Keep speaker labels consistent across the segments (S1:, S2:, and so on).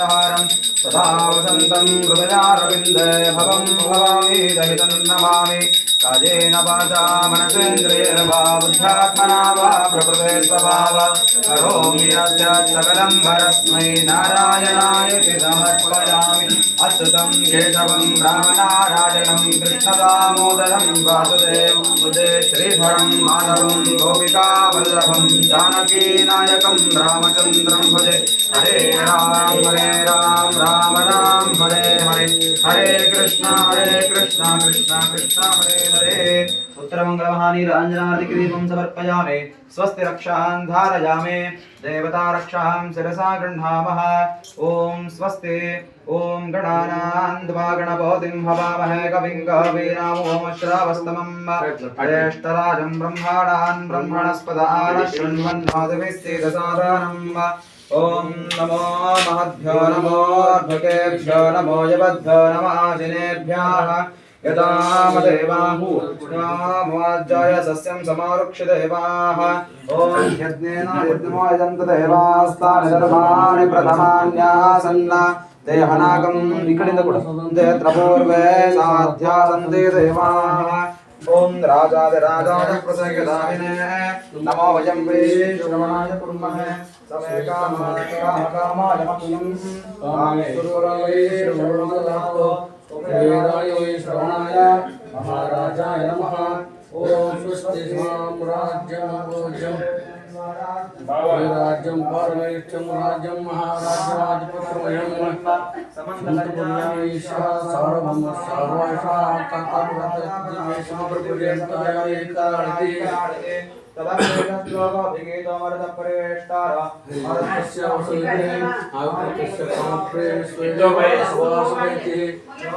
S1: हारं सदा वसन्तं हृदयारविन्दे भवं भवामि दहितं नमामि कायेन वाचा मनसेन्द्रियेण वा बुद्ध्यात्मना वा प्रकृते स्वभाव करोमि यद्यत् सकलं परस्मै नारायणायति समर्पयामि अच्युतं केशवं रामनारायणं कृष्णदामोदरं वासुदेवं बुधे श्रीधरं माधवं गोपिकावल्लभं जानकीनायकं रामचन्द्रं भजे हरे राम राम राम हरे हरे हरे कृष्ण कृष्ण कृष्ण हरे हरे उत्तरमङ्गलमहानीराञ्जनादिक्रीडं समर्पयामि स्वस्ति रक्षां धारयामि देवता रक्षां शिरसा गृह्णामः ॐ स्वस्ति ॐ गणानान्त्वा गणपतिं हवामहे कविं कवीनामुपमश्रावस्तमं ज्येष्ठराजं ब्रह्माणान् ब्रह्मणस्पदान शृण्वन्नोतिभिस्सीदसादनम् ॐ नमो महद्भ्यो नमो अर्भकेभ्यो नमो यवद्भ्यो नमः आजिनेभ्यः यदामदेवाहुवाज्याय सस्यं समारुक्ष्य देवाः ॐ यज्ञेन यज्ञमोऽयजन्त देवास्तानि सर्वाणि प्रथमान्यासन्न ते हनाकं विकटित कुटुम्बे त्रपूर्वे साध्यासन्ते देवाः ॐ राजादिराजाय प्रसयदाहिने नमो वयं वैश्रवणाय कुर्महे समे कामाय मह्यं वेदाय श्रवणाय महाराजाय नमः ॐ स्वस्ति राज्यं परमेष्ठं राज्यं महाराज्यवादिपत्रमयं समन्तपुर्यायीशः सार्वभौम सर्वशाः काकाप्रत्यक्षमेशमप्रपर्यन्ताय एकार्ति तदभिगतोमर्दपरेष्टार अर्थस्य वसुते आयुक्तस्य काप्रेष्वेदवासुमेति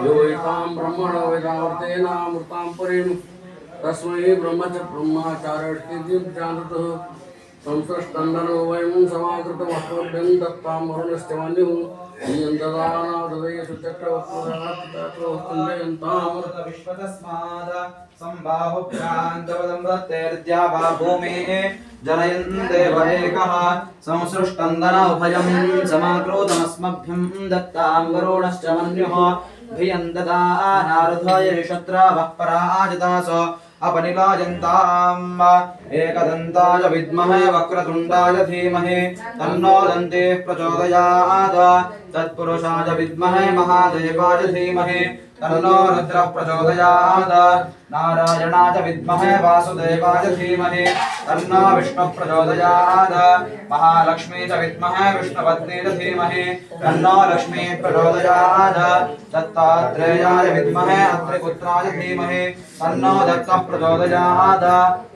S1: यो एकां ब्रह्मणो वेदावर्तेनामृतां पुरीं तस्मै ब्रह्म च ब्रह्माचार्यर्थिं जानतु संसृष्टन्दनो वयं समाकृतमस्मभ्यं दत्तां वरुणश्च मन्युः नियन्तदानाहृदयेषु चक्रवर्तिरात्मतत्त्वकुञ्जयन्तामृतविश्वतस्मात् सम्बाहुभ्यान्तवदं दत्तेर्द्या वा भूमिः जनयन् देव एकः संसृष्टन्दन उभयं समाकृतमस्मभ्यं दत्तां वरुणश्च मन्युः भियन्ददानारुधाय शत्रावः पराजितासो अपनिलायन्ताम् एकदन्ताय विद्महे वक्रतुण्डाय धीमहि तन्नो दन्तिः प्रचोदयात् तत्पुरुषाय विद्महे महादेवाय धीमहि तन्नो रुद्रः प्रचोदयात् नारायणाय विद्महे वासुदेवाय धीमहि तन्नो विष्णुः प्रचोदयात् महालक्ष्मी च विद्महे विष्णुपत्नी च धीमहि तन्नो लक्ष्मीः प्रचोदयात् दत्तात्रेयाय विद्महे अत्रिपुत्राय धीमहि तन्नो दत्तः प्रचोदयात्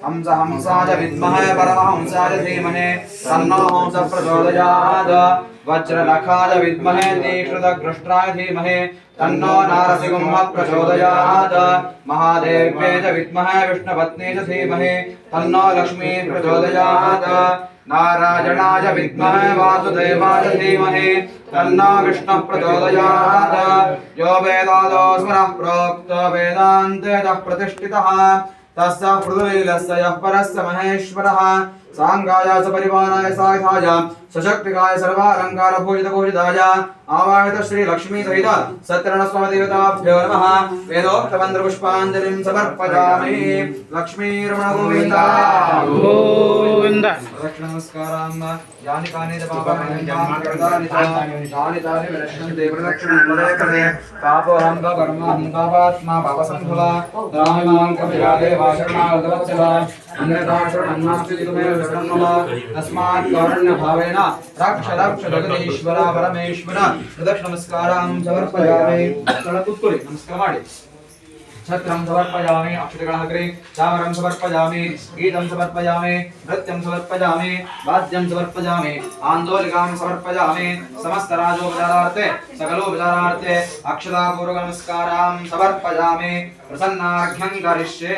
S1: हंसाय विद्महे परमहंसाय धीमहि तन्नो हंसः प्रचोदयात् वज्रनखाय विद्महे तीक्ष्णदघृष्टाय धीमहि तन्नो नारसिंहः प्रचोदयात् महादेव्यै च विद्महे विष्णुपत्नी च धीमहि तन्नो लक्ष्मी प्रचोदयात् नारायणाय विद्महे वासुदेवाय धीमहि तन्नो विष्णुः प्रचोदयात् यो वेदादो स्मरः प्रोक्तो वेदान्तेजः प्रतिष्ठितः तस्य पृथुलीलस्य यः परस्य महेश्वरः सांगाय सपरिवाराय सायुधाय सशक्तिकाय सर्वालंकार भूषित भूषिताय आवाहित श्री लक्ष्मी सहित सत्यरणस्वामी देवताभ्यो नमः वेदोक्त मंत्र पुष्पांजलिं समर्पयामि लक्ष्मीरमण गोविंद गोविंद नमस्कारां यानि कानि पापानि जानि तानि विनश्यन्ते प्रदक्षिणं तदेकते पापोऽहं कर्महं पापात्मा पापसम्भवा दाहिमां कपिलादे वाशरणागतवत्सला अन्यथा शरणन्नास्ति तुमेव शरणं मम तस्मात् कारुण्यभावेन रक्ष रक्ष जगदीश्वर परमेश्वर प्रदक्षिण नमस्कारां समर्पयामि कुत्कुरि नमस्कार माडि छत्रं समर्पयामि अक्षतगणहग्रे चामरं समर्पयामि गीतं समर्पयामि नृत्यं समर्पयामि वाद्यं समर्पयामि आन्दोलिकां समर्पयामि समस्त राजोपचारार्थे सकलोपचारार्थे अक्षतापूर्वक नमस्कारां समर्पयामि प्रसन्नार्घ्यं करिष्ये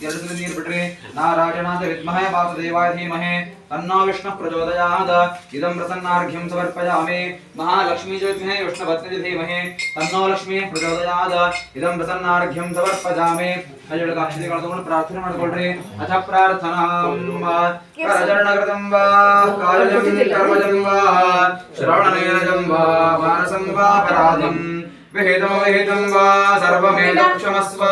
S1: यदि निर्बिट्रे नारायणाय विद्महे वासुदेवाय धीमहि तन्नो विष्णुः प्रचोदयात् इदं प्रसन्नार्घ्यं समर्पयामि महालक्ष्मी च विद्महे विष्णुपत्नी धीमहि तन्नो लक्ष्मीः प्रचोदयात् इदं प्रसन्नार्घ्यं समर्पयामि अजडकाक्षितिಗಳನ್ನು ಪ್ರಾರ್ಥನೆ ಮಾಡಿಕೊಳ್ಳ್ರಿ ಅಥ ಪ್ರಾರ್ಥನಾಂ ಕರಚರಣಕೃತಂ ವಾ ಕಾಯಜಂ ಕರ್ಮಜಂ ವಾ ಶ್ರವಣನೇನಜಂ ವಾ ಮಾನಸಂ ವಾ ಪರಾಧಂ विहितं वा सर्वमेतत् क्षमस्व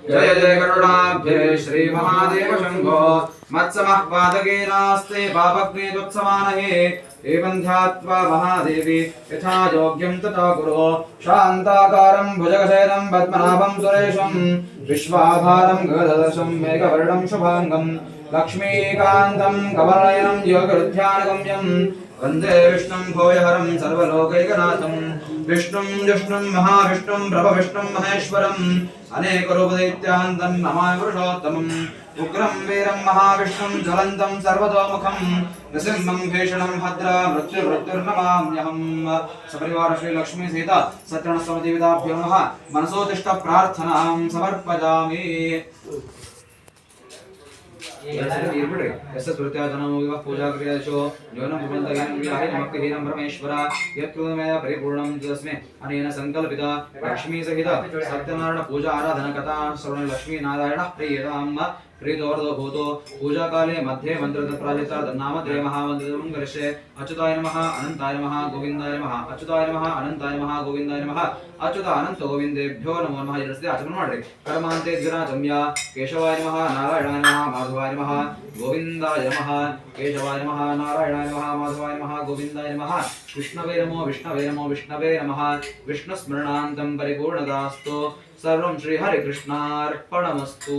S1: जय जय करुणाब्धे श्री महादेव शंभो मत्समः पादकेनास्ते पापग्ने त्वत्समानहे एवं ध्यात्वा महादेवी यथा योग्यं तथा कुरु शान्ताकारं भुजगशयनं पद्मनाभं सुरेशं विश्वाधारं गददर्शं मेघवर्णं शुभांगं लक्ष्मीकान्तं कमलनयनं योगरुध्यानगम्यं वन्दे विष्णुं भोजहरं सर्वलोकैकनाथं विष्णुं जिष्णुं महाविष्णुं प्रभविष्णुं महेश्वरम् अनेकरूपदैत्यान्तं नमामि पुरुषोत्तमम् उग्रं वीरं महाविष्णुं ज्वलन्तं सर्वतोमुखं नृसिंहं भीषणं भद्रा मृत्युर्नमाम्यहम् सपरिवार श्री लक्ष्मी सीता सत्यनस्वदेवताभ्यो नमः मनसोदिष्ट प्रार्थनां समर्पयामि पूजा क्रियाशो न्यूनं भक्तिहीनं परमेश्वर यत्कृतमेव परिपूर्णं तस्मै अनेन संकल्पिता लक्ष्मी सहित सत्यनारायण पूजा आराधना कथा श्रवण लक्ष्मी नारायण प्रियताम् प्रीतोर्धो भूतो पूजा काले मध्ये मंत्र प्राजिता नाम त्रय महामंत्रं करिष्ये अच्युताय नमः अनंताय नमः गोविंदाय नमः अच्युताय नमः अनंताय नमः गोविंदाय नमः अच्युत अनंत गोविंदेभ्यो नमो नमः जलस्ते आचमन माड्रि कर्मांते द्विराजम्य केशवाय नमः नारायणाय नमः माधवाय नमः गोविंदाय नमः केशवाय नमः नारायणाय नमः माधवाय नमः गोविंदाय नमः विष्णवे नमो विष्णवे नमो विष्णवे नमः विष्णुस्मरणान्तं परिपूर्णदास्तु सर्वं श्री हरिकृष्णार्पणमस्तु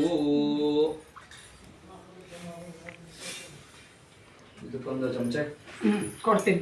S1: ಇದಕ್ಕೊಂದು ಚಮಚ
S2: ಕೊಡ್ತೀನಿ.